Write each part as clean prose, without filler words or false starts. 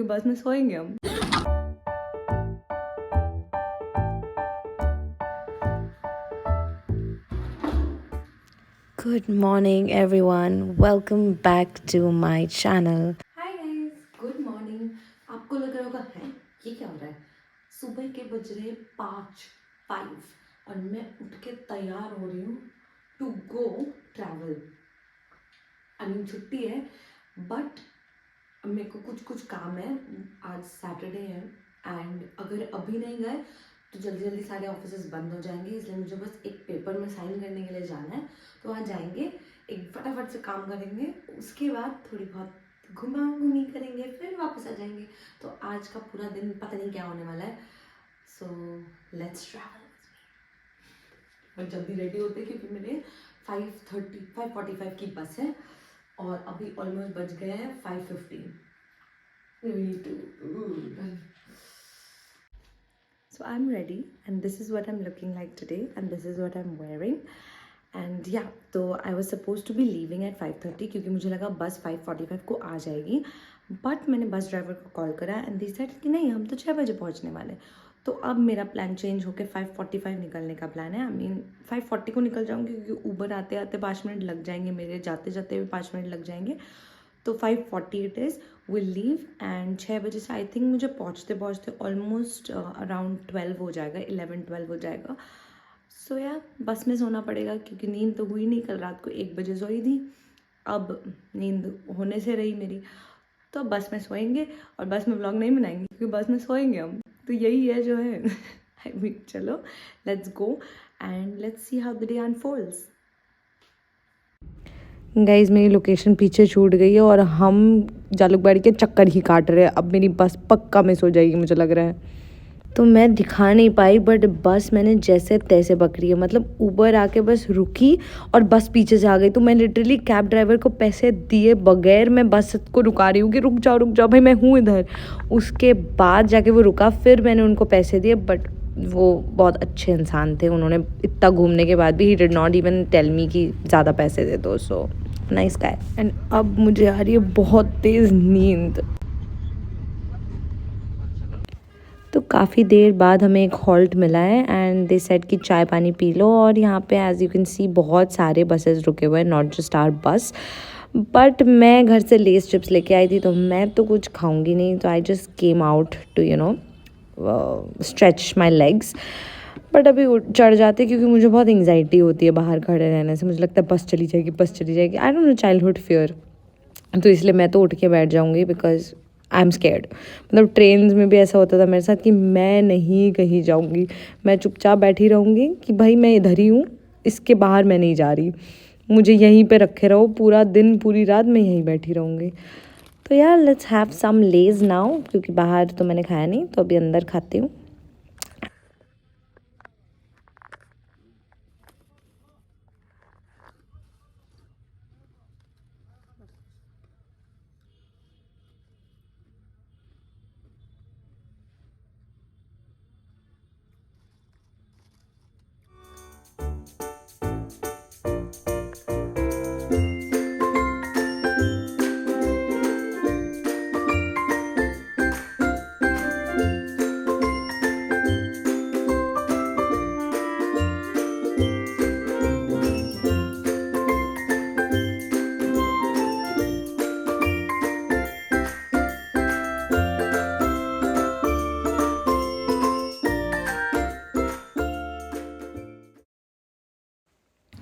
क्योंकि बस में सोएंगे हम। Good morning everyone, welcome back to my channel. Hi guys, good morning. आपको लग रहा होगा है ये क्या हो रहा है। सुबह के बज रहे 5 और मैं उठ के तैयार हो रही हूँ to go travel. I mean छुट्टी है बट मेरे को कुछ काम है। आज सैटरडे है एंड अगर अभी नहीं गए तो जल्दी जल्दी सारे ऑफिसेज बंद हो जाएंगे, इसलिए मुझे बस एक पेपर में साइन करने के लिए जाना है। तो आज जाएंगे, एक फटाफट से काम करेंगे, उसके बाद थोड़ी बहुत घुमा घूमी करेंगे, फिर वापस आ जाएंगे। तो आज का पूरा दिन पता नहीं क्या होने वाला है। So let's travel. और जल्दी रेडी होते क्योंकि मेरे 5:45 की बस है और अभी ऑलमोस्ट बज गए हैं 5:15। We need to run. So I'm ready and this is what I'm looking like today and this is what I'm wearing. And yeah, तो I was supposed to be leaving at 5:30 क्योंकि मुझे लगा बस 5:45 को आ जाएगी। बट मैंने bus driver को call करा एंड दे सेड कि नहीं, हम तो 6 बजे पहुंचने वाले। तो अब मेरा प्लान चेंज होकर 5:45 निकलने का प्लान है। आई मीन 5:40 को निकल जाऊँगी क्योंकि ऊबर आते आते 5 मिनट लग जाएंगे, मेरे जाते जाते भी 5 मिनट लग जाएंगे। तो 5:40 it is, will leave and 6 बजे से आई थिंक मुझे पहुँचते पहुँचते ऑलमोस्ट अराउंड 12 हो जाएगा, 11-12 हो जाएगा। सो यार बस में सोना पड़ेगा क्योंकि नींद तो हुई नहीं, कल रात को 1 बजे सोई थी, अब नींद होने से रही मेरी। तो बस में सोएंगे और बस में व्लॉग नहीं बनाएंगे क्योंकि बस में सोएंगे हम। तो यही है जो है। आई मीन चलो let's go and let's see how the day unfolds. Guys मेरी लोकेशन पीछे छूट गई है और हम जालुकबाड़ी के चक्कर ही काट रहे हैं। अब मेरी बस पक्का मिस हो जाएगी मुझे लग रहा है। तो मैं दिखा नहीं पाई बट बस मैंने जैसे तैसे पकड़ी है। मतलब ऊबर आके बस रुकी और बस पीछे से आ गई। तो मैं लिटरली कैब ड्राइवर को पैसे दिए बगैर मैं बस को रुका रही हूँ कि रुक जाओ भाई, मैं हूँ इधर। उसके बाद जाके वो रुका, फिर मैंने उनको पैसे दिए। बट वो बहुत अच्छे इंसान थे, उन्होंने इतना घूमने के बाद भी he did not even tell me कि ज़्यादा पैसे दे दो। So nice guy. एंड अब मुझे आ रही है बहुत तेज़ नींद। तो काफ़ी देर बाद हमें एक हॉल्ट मिला है एंड दे सेड कि चाय पानी पी लो। और यहाँ पे एज यू कैन सी बहुत सारे बसेस रुके हुए हैं, नॉट जस्ट आवर बस। बट मैं घर से लेस चिप्स लेके आई थी तो मैं तो कुछ खाऊंगी नहीं, तो I just came out to stretch my legs. But अभी चढ़ जाते क्योंकि मुझे बहुत एंग्जाइटी होती है बाहर खड़े रहने से। मुझे लगता है बस चली जाएगी। आई डोंट नो, चाइल्डहुड फियर। तो इसलिए मैं तो उठ के बैठ जाऊँगी बिकॉज आई एम स्केर्ड। मतलब ट्रेन में भी ऐसा होता था मेरे साथ कि मैं नहीं कहीं जाऊँगी, मैं चुपचाप बैठी रहूँगी कि भाई मैं इधर ही हूँ, इसके बाहर मैं नहीं जा रही, मुझे यहीं पे रखे रहो, पूरा दिन पूरी रात मैं यहीं बैठी रहूँगी। तो यार let's have some Lay's now, क्योंकि बाहर तो मैंने खाया नहीं, तो अभी अंदर खाती हूँ।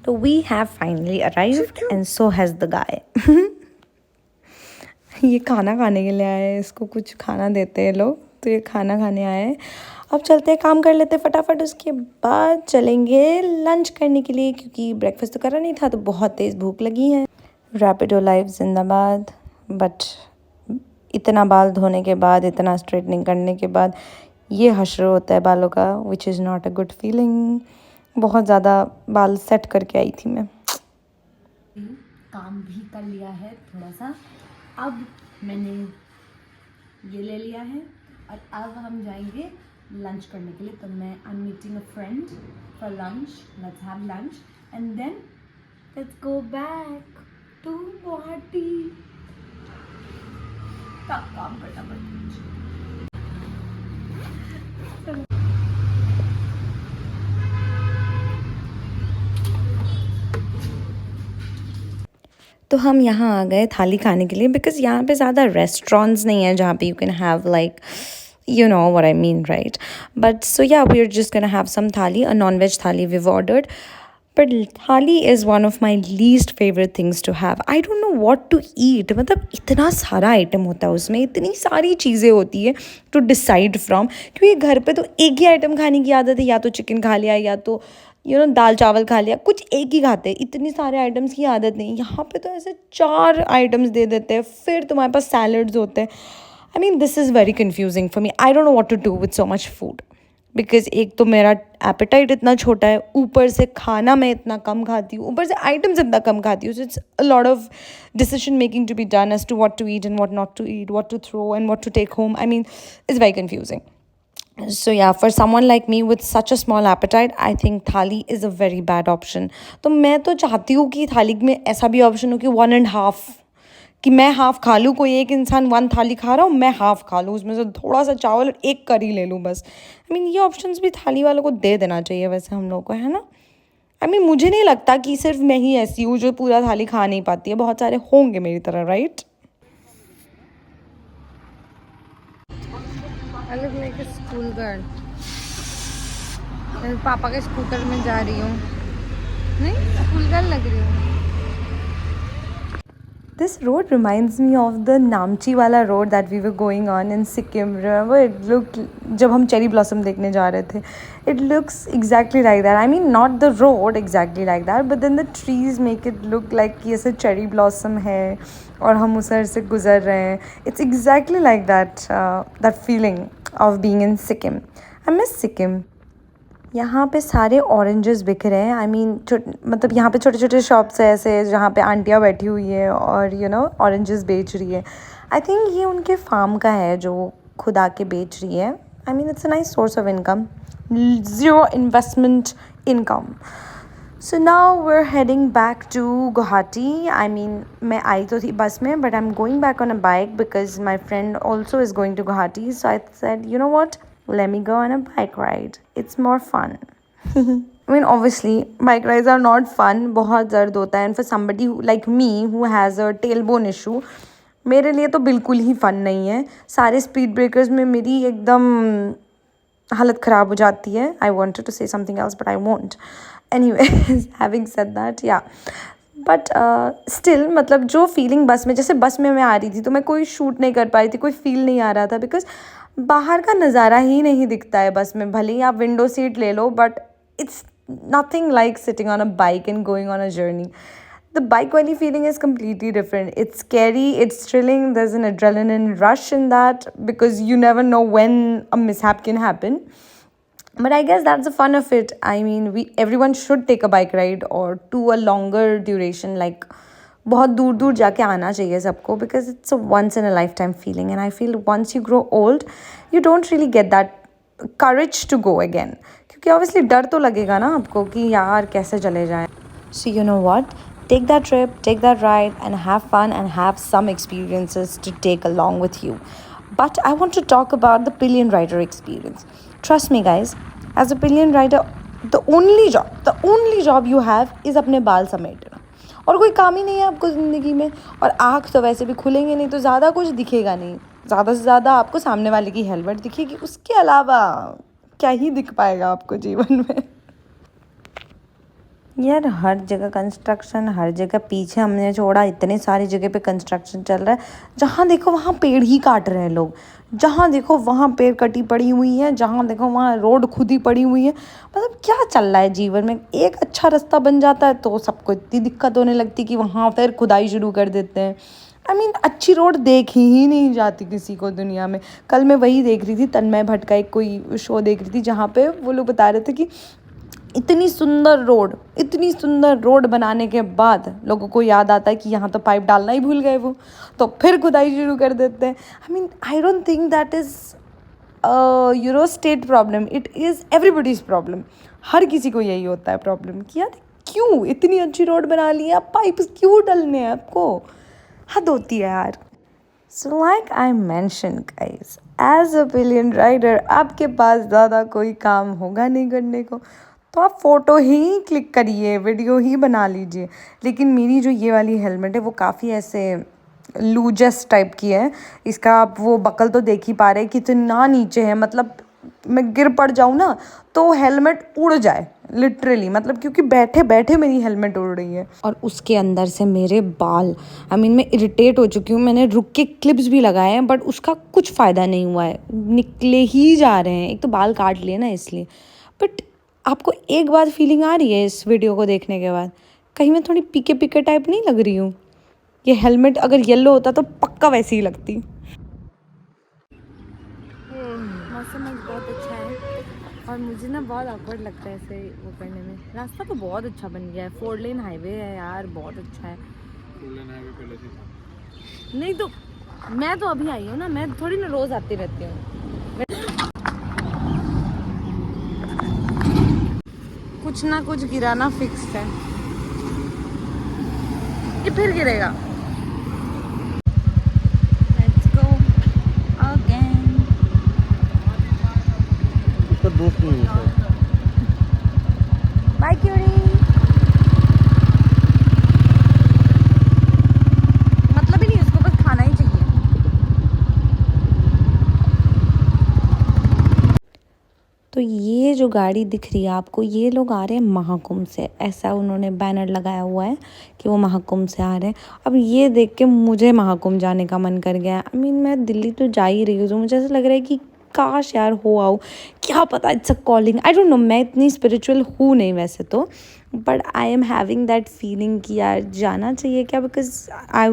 So we have finally arrived and so has the guy. ये खाना खाने के लिए आए हैं, इसको कुछ खाना देते हैं लोग, तो ये खाना खाने आए हैं। अब चलते हैं, काम कर लेते हैं फटाफट, उसके बाद चलेंगे लंच करने के लिए क्योंकि ब्रेकफास्ट तो करा नहीं था, तो बहुत तेज़ भूख लगी है। रैपिडो लाइफ जिंदाबाद। बट इतना बाल धोने के बाद, इतना स्ट्रेटनिंग करने के बाद ये हश्र होता है बालों का, which is not a good feeling. बहुत ज़्यादा बाल सेट करके आई थी मैं। काम भी कर लिया है थोड़ा सा, अब मैंने ये ले लिया है और अब हम जाएंगे लंच करने के लिए। तो मैं I am meeting a friend for lunch, let's have lunch and then let's go back to Guwahati. काम करना पड़ता है मुझे। तो हम यहाँ आ गए थाली खाने के लिए बिकॉज़ यहाँ पे ज़्यादा रेस्टोरेंट्स नहीं है जहाँ पे you can have like you know what I mean, right? But so yeah, we're just gonna have some thali, a non-veg thali we've ordered. But thali is one of my least favorite things to have. I don't know what to eat. मतलब इतना सारा item होता है उसमें, इतनी सारी चीज़ें होती है टू डिसाइड फ्रॉम, क्योंकि घर पे तो एक ही आइटम खाने की आदत है, या तो चिकन खा लिया या तो दाल चावल खा लिया, कुछ एक ही खाते हैं, इतनी सारे आइटम्स की आदत नहीं। यहाँ पे तो ऐसे 4 आइटम्स दे देते हैं, फिर तुम्हारे पास सैलड्स होते हैं। I mean, this is very confusing for me. I don't know what to do with so much food. Because एक तो मेरा appetite इतना छोटा है, ऊपर से खाना मैं इतना कम खाती हूँ, ऊपर से items इतना कम खाती हूँ. So it's a lot of decision making to be done as to what to eat and what not to eat, what to throw and what to take home. I mean, it's very confusing. So yeah, for someone like me with such a small appetite, I think थाली is a very bad option. तो मैं तो चाहती हूँ कि थाली में ऐसा भी ऑप्शन हो कि 1.5, कि मैं हाफ़ खा लूँ, कोई एक इंसान 1 थाली खा रहा हूँ, मैं हाफ़ खा लूँ, उसमें से थोड़ा सा चावल और एक करी ले लूँ बस। आई मीन ये ऑप्शंस भी थाली वालों को दे देना चाहिए वैसे हम लोग को, है ना? आई मीन मुझे नहीं लगता कि सिर्फ मैं ही ऐसी हूँ जो पूरा थाली खा नहीं पाती है, बहुत सारे होंगे मेरी तरह, right? I look like a school girl. मैं पापा के स्कूटर में जा रही हूँ, नहीं स्कूल गर्ल लग रही हूँ। This road reminds me of the Namchi wala road that we were going on in Sikkim. Remember, it looked, जब हम cherry blossom देखने जा रहे थे, it looks exactly like that. I mean, not the road exactly like that, but then the trees make it look like कि ऐसे cherry blossom है और हम उधर से गुजर रहे हैं. It's exactly like that, that feeling of being in Sikkim. I miss Sikkim. यहाँ पे सारे ऑरेंजेस बिक रहे हैं। आई मीन मतलब यहाँ पे छोटे छोटे शॉप्स है ऐसे जहाँ पे आंटियाँ बैठी हुई है और ऑरेंजेस बेच रही है। आई थिंक ये उनके फार्म का है जो खुद आके बेच रही है। I mean it's a nice source of income, 0 investment income. So now we are heading back to Guwahati. I mean मैं आई तो थी बस में, but I am going back on a bike because my friend also is going to Guwahati. So I said you know what, let me go on a bike ride. It's more fun. I mean, obviously, bike rides are not fun. बहुत दर्द होता है. And for somebody like me who has a tailbone issue, मेरे लिए तो बिल्कुल ही fun नहीं है. सारे speed breakers में मेरी एकदम हालत ख़राब हो जाती है. I wanted to say something else, but I won't. Anyway, having said that, yeah. But still मतलब जो फीलिंग बस में, जैसे बस में मैं आ रही थी तो मैं कोई शूट नहीं कर पाई थी, कोई फील नहीं आ रहा था बिकॉज बाहर का नज़ारा ही नहीं दिखता है बस में। भले ही आप विंडो सीट ले लो, but it's nothing like sitting on a bike and going on a journey. The bike वाली feeling is completely different. It's scary, it's thrilling, there is an adrenaline rush in that because you never know when a mishap can happen. But I guess that's the fun of it. I mean, everyone should take a bike ride or to a longer duration, like बहुत दूर दूर जाके आना चाहिए सबको, because it's a once in a lifetime feeling. And I feel once you grow old, you don't really get that courage to go again. क्योंकि obviously डर तो लगेगा ना आपको कि यार कैसे चले जाएं. So you know what? Take that trip, take that ride and have fun and have some experiences to take along with you. But I want to talk about the pillion rider experience. Trust me guys, as a pillion rider, the only job you have is अपने बाल समेटना, और कोई काम ही नहीं है आपको ज़िंदगी में। और आँख तो वैसे भी खुलेंगे नहीं तो ज़्यादा कुछ दिखेगा नहीं, ज़्यादा से ज़्यादा आपको सामने वाले की हेलमेट दिखेगी, उसके अलावा क्या ही दिख पाएगा आपको जीवन में। यार हर जगह कंस्ट्रक्शन, हर जगह पीछे हमने छोड़ा इतने सारी जगह पे कंस्ट्रक्शन चल रहा है, जहाँ देखो वहाँ पेड़ ही काट रहे हैं लोग, जहाँ देखो वहाँ पेड़ कटी पड़ी हुई है, जहाँ देखो वहाँ रोड खुदी पड़ी हुई है। मतलब क्या चल रहा है जीवन में? एक अच्छा रास्ता बन जाता है तो सबको इतनी दिक्कत होने लगती कि वहाँ फिर खुदाई शुरू कर देते हैं। आई मीन अच्छी रोड देखी ही नहीं जाती किसी को दुनिया में। कल मैं वही देख रही थी, तन्मय भट्ट का एक कोई शो देख रही थी जहाँ पे वो लोग बता रहे थे कि इतनी सुंदर रोड बनाने के बाद लोगों को याद आता है कि यहाँ तो पाइप डालना ही भूल गए वो, तो फिर खुदाई शुरू कर देते हैं। I mean I don't think that is state problem, it is everybody's problem. हर किसी को यही होता है प्रॉब्लम कि यार क्यों इतनी अच्छी रोड बना ली है, आप पाइप क्यों डालने हैं आपको? हद होती है यार। So like I mention guys, as a pillion rider आपके पास ज़्यादा कोई काम होगा नहीं करने को, तो आप फ़ोटो ही क्लिक करिए, वीडियो ही बना लीजिए। लेकिन मेरी जो ये वाली हेलमेट है वो काफ़ी ऐसे लूजस्ट टाइप की है। इसका आप वो बकल तो देख ही पा रहे हैं कितना नीचे है, मतलब मैं गिर पड़ जाऊँ ना तो हेलमेट उड़ जाए लिटरली, मतलब क्योंकि बैठे बैठे मेरी हेलमेट उड़ रही है। और उसके अंदर से मेरे बाल, आई मीन मैं इरिटेट हो चुकी हूँ। मैंने रुक के क्लिप्स भी लगाए हैं बट उसका कुछ फ़ायदा नहीं हुआ है, निकले ही जा रहे हैं। एक तो बाल काट लिए ना इसलिए। बट आपको एक बात फीलिंग आ रही है इस वीडियो को देखने के बाद, कहीं मैं थोड़ी पीके पीके टाइप नहीं लग रही हूँ? ये हेलमेट अगर येलो होता तो पक्का वैसी ही लगती। मौसम आज बहुत अच्छा है और मुझे ना बहुत awkward लगता है ऐसे वो करने में। रास्ता तो बहुत अच्छा बन गया है, 4 लेन हाईवे है यार, बहुत अच्छा है। 4 लेन हाईवे पहले से था। नहीं तो मैं तो अभी आई हूँ ना, मैं थोड़ी ना रोज आती रहती हूँ। कुछ ना कुछ गिराना फिक्स है, ये फिर गिरेगा। Let's go again. इसका दोस्त नहीं है सर। Bye cutie. मतलब ही नहीं, उसको बस खाना ही चाहिए। तो ये जो गाड़ी दिख रही है आपको, ये लोग आ रहे हैं महाकुंभ से, ऐसा उन्होंने बैनर लगाया हुआ है कि वो महाकुंभ से आ रहे हैं। अब ये देख के मुझे महाकुंभ जाने का मन कर गया। आई मीन मैं दिल्ली तो जा ही रही हूँ, तो मुझे ऐसा लग रहा है कि काश यार हो आओ, क्या पता, it's a calling. I don't no, मैं इतनी स्पिरिचुअल हूँ नहीं वैसे तो, but I am having that feeling कि यार जाना चाहिए क्या, because I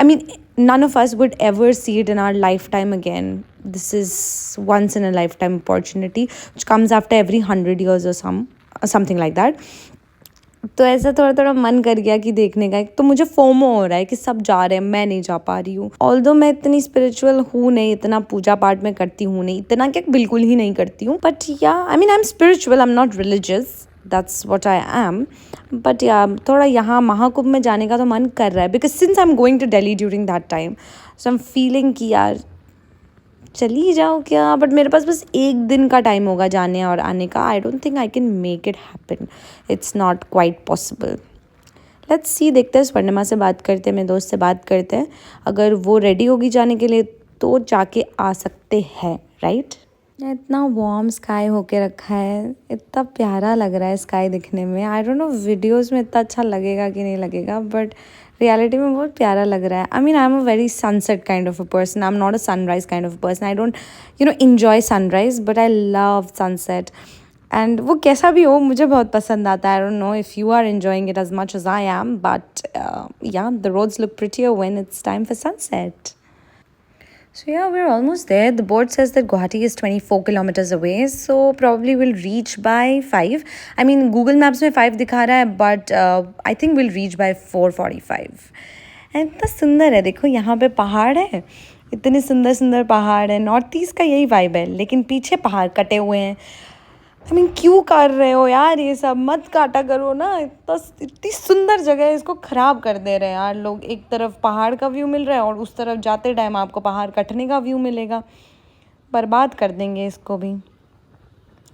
mean none of us would ever see it in our lifetime again. This is once in a lifetime opportunity which comes after every 100 years or something like that. तो ऐसा थोड़ा थोड़ा मन कर गया कि देखने का। एक तो मुझे फोमो हो रहा है कि सब जा रहे हैं, मैं नहीं जा पा रही हूँ। ऑल्दो मैं इतनी स्पिरिचुअल हूँ नहीं, इतना पूजा पाठ में करती हूँ नहीं, इतना क्या बिल्कुल ही नहीं करती हूँ। बट या आई mean I M spiritual, I am not religious, that's what I am. But या थोड़ा यहाँ महाकुंभ में जाने का तो मन कर रहा है, because since I am going to Delhi during that time, so I am feeling कि यार चली जाओ क्या। बट मेरे पास बस एक दिन का टाइम होगा जाने और आने का। आई don't think I can make it happen, it's not quite possible. Let's see, देखते हैं, स्वर्णिमा से बात करते हैं, मेरे दोस्त से बात करते हैं। अगर वो रेडी होगी जाने के लिए तो जाके आ सकते हैं, राइट। इतना वार्म स्काई होके रखा है, इतना प्यारा लग रहा है स्काई दिखने में। आई डोंट नो वीडियोस में इतना अच्छा लगेगा कि नहीं लगेगा, बट रियलिटी में बहुत प्यारा लग रहा है। I mean I am a very sunset kind of a person, I am not a sunrise kind of a person. I don't enjoy sunrise, but I love sunset. And वो कैसा भी हो मुझे बहुत पसंद आता है। I don't know if you are enjoying it as much as I am, but yeah, the roads look prettier when it's time for sunset. So yeah, we're almost there. The board says that Guwahati is 24 kilometers away, so probably we'll reach by 5. I mean, Google Maps में 5 दिखा रहा है, but I think we'll reach by 4:45. And इतना सुंदर है, देखो यहाँ पे पहाड़ है, इतने सुंदर सुंदर पहाड़ है। नॉर्थ ईस्ट का यही वाइब है, लेकिन पीछे पहाड़ कटे हुए हैं। आई मीन क्यों कर रहे हो यार, ये सब मत काटा करो ना, इतनी सुंदर जगह है, इसको ख़राब कर दे रहे हैं यार लोग। एक तरफ पहाड़ का व्यू मिल रहा है और उस तरफ जाते टाइम आपको पहाड़ कटने का व्यू मिलेगा, बर्बाद कर देंगे इसको भी।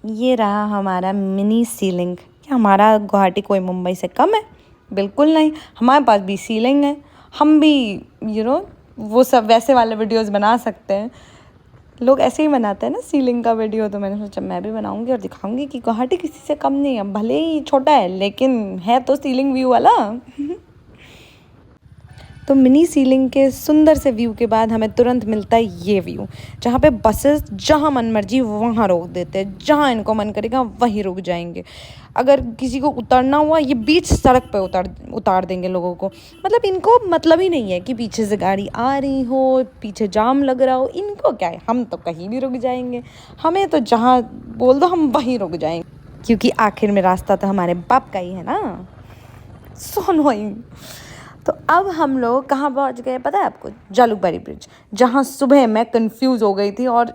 ये रहा हमारा मिनी सीलिंग। क्या हमारा गुवाहाटी कोई मुंबई से कम है? बिल्कुल नहीं, हमारे पास भी सीलिंग है, हम भी वो सब वैसे वाले वीडियोस बना सकते हैं। लोग ऐसे ही बनाते हैं ना सीलिंग का वीडियो, तो मैंने सोचा मैं भी बनाऊंगी और दिखाऊंगी कि गुवाहाटी किसी से कम नहीं है। भले ही छोटा है लेकिन है तो सीलिंग व्यू वाला। तो मिनी सीलिंग के सुंदर से व्यू के बाद हमें तुरंत मिलता है ये व्यू, जहाँ पे बसेस जहाँ मन मर्जी वहाँ रोक देते हैं, जहाँ इनको मन करेगा वहीं रुक जाएंगे। अगर किसी को उतरना हुआ ये बीच सड़क पे उतार देंगे लोगों को। मतलब इनको मतलब ही नहीं है कि पीछे से गाड़ी आ रही हो, पीछे जाम लग रहा हो, इनको क्या है, हम तो कहीं भी रुक जाएंगे। हमें तो जहाँ बोल दो हम वहीं रुक जाएंगे, क्योंकि आखिर में रास्ता तो हमारे बाप का ही है ना। सो अननोइंग। तो अब हम लोग कहाँ पहुँच गए पता है आपको? जालुकबाड़ी ब्रिज, जहाँ सुबह मैं कंफ्यूज हो गई थी और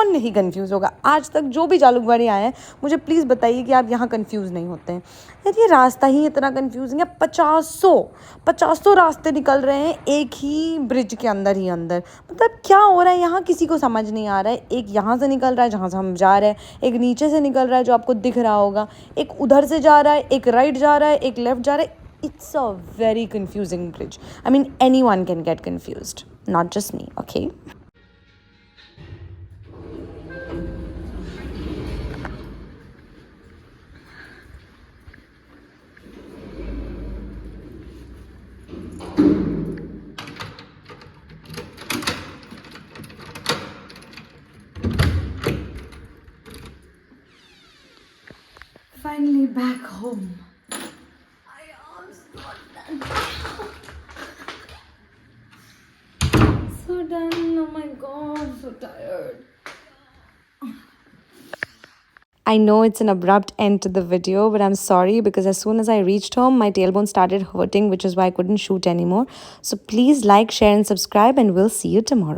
कौन नहीं कंफ्यूज होगा? आज तक जो भी जालुकबाड़ी आए हैं, मुझे प्लीज़ बताइए कि आप यहाँ कंफ्यूज नहीं होते हैं। यार ये रास्ता ही इतना कंफ्यूजिंग है। 50 रास्ते निकल रहे हैं एक ही ब्रिज के अंदर ही अंदर। मतलब क्या हो रहा है यहाँ, किसी को समझ नहीं आ रहा है। एक यहाँ से निकल रहा है जहाँ से हम जा रहे हैं, एक नीचे से निकल रहा है जो आपको दिख रहा होगा, एक उधर से जा रहा है, एक राइट जा रहा है, एक लेफ्ट जा रहा है। It's a very confusing bridge. I mean, anyone can get confused, not just me, okay? Finally back home. So done. Oh my god, so tired. I know it's an abrupt end to the video, but I'm sorry because as soon as I reached home, my tailbone started hurting, which is why I couldn't shoot anymore. So please like, share, and subscribe, and we'll see you tomorrow.